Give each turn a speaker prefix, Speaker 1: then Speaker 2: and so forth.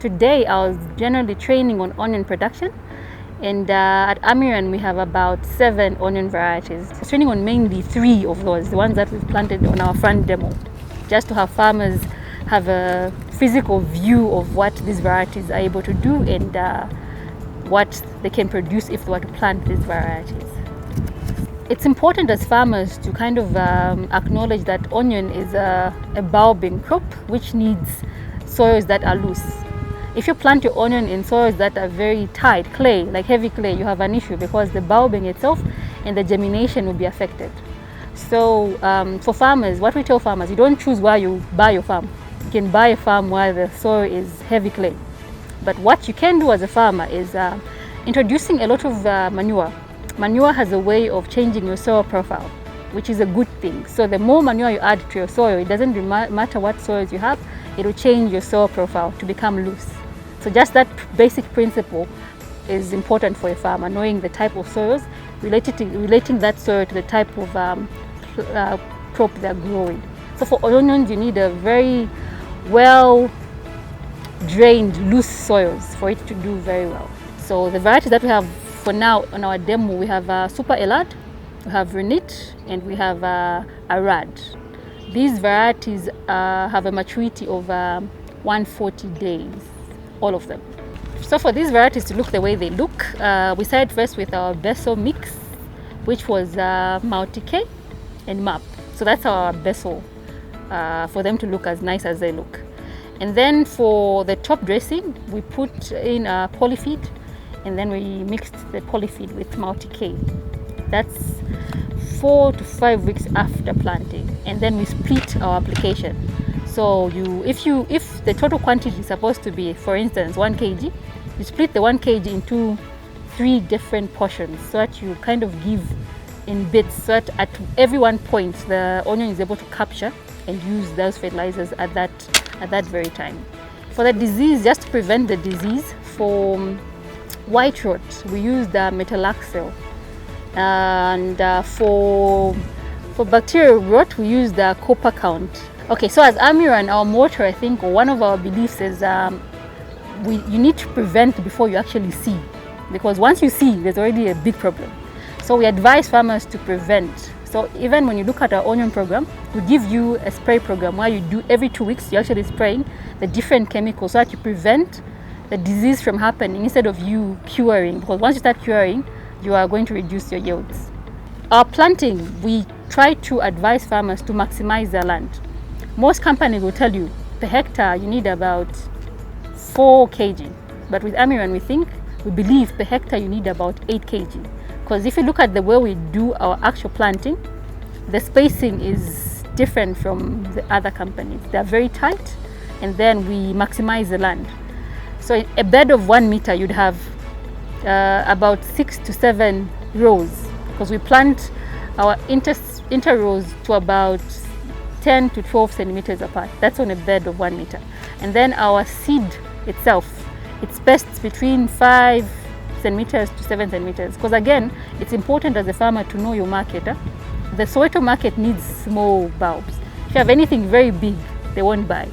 Speaker 1: today I was generally training on onion production, and at Amiran we have about 7 onion varieties. I was training on mainly 3 of those, the ones that we've planted on our front demo, just to have farmers have a physical view of what these varieties are able to do and what they can produce if they were to plant these varieties. It's important as farmers to kind of acknowledge that onion is a bulbing crop which needs soils that are loose. If you plant your onion in soils that are very tight, clay, like heavy clay, you have an issue because the bulbing itself and the germination will be affected. So for farmers, what we tell farmers, you don't choose where you buy your farm. You can buy a farm where the soil is heavy clay. But what you can do as a farmer is introducing a lot of manure. Manure has a way of changing your soil profile, which is a good thing. So the more manure you add to your soil, it doesn't matter what soils you have, it will change your soil profile to become loose. So just that basic principle is important for a farmer, knowing the type of soils, relating that soil to the type of crop they're growing. So for onions, you need a very well drained, loose soils for it to do very well. So the varieties that we have for now on our demo, we have Super Elad, we have Renit, and we have Arad. These varieties have a maturity of 140 days, all of them. So for these varieties to look the way they look, we started first with our Beso mix, which was Multi-K and MAP. So that's our Beso, for them to look as nice as they look. And then for the top dressing, we put in polyfeed, and then we mixed the polyfeed with Multi-K. That's 4 to 5 weeks after planting, and then we split our application. So if the total quantity is supposed to be, for instance, 1 kg, you split the 1 kg into 3 different portions, so that you kind of give in bits, so that at every one point the onion is able to capture and use those fertilizers at that very time. For the disease, just to prevent the disease, for white rot, we use the metalaxyl, and for bacterial rot, we use the copper count. Okay, so as Amiran, our motto, I think, or one of our beliefs is you need to prevent before you actually see, because once you see, there's already a big problem. So we advise farmers to prevent. So even when you look at our onion program, we give you a spray program where you do every 2 weeks, you're actually spraying the different chemicals so that you prevent the disease from happening instead of you curing, because once you start curing, you are going to reduce your yields. Our planting, we try to advise farmers to maximize their land. Most companies will tell you per hectare you need about 4 kg, but with Amiran we believe per hectare you need about 8 kg. Because if you look at the way we do our actual planting, the spacing is different from the other companies. They're very tight, and then we maximize the land. So a bed of 1 meter, you'd have about 6 to 7 rows, because we plant our inter rows to about 10 to 12 centimeters apart. That's on a bed of 1 meter. And then our seed itself, it's spaced between 5 centimeters to 7 centimeters, because again, it's important as a farmer to know your market. The Soweto market needs small bulbs. If you have anything very big, they won't buy.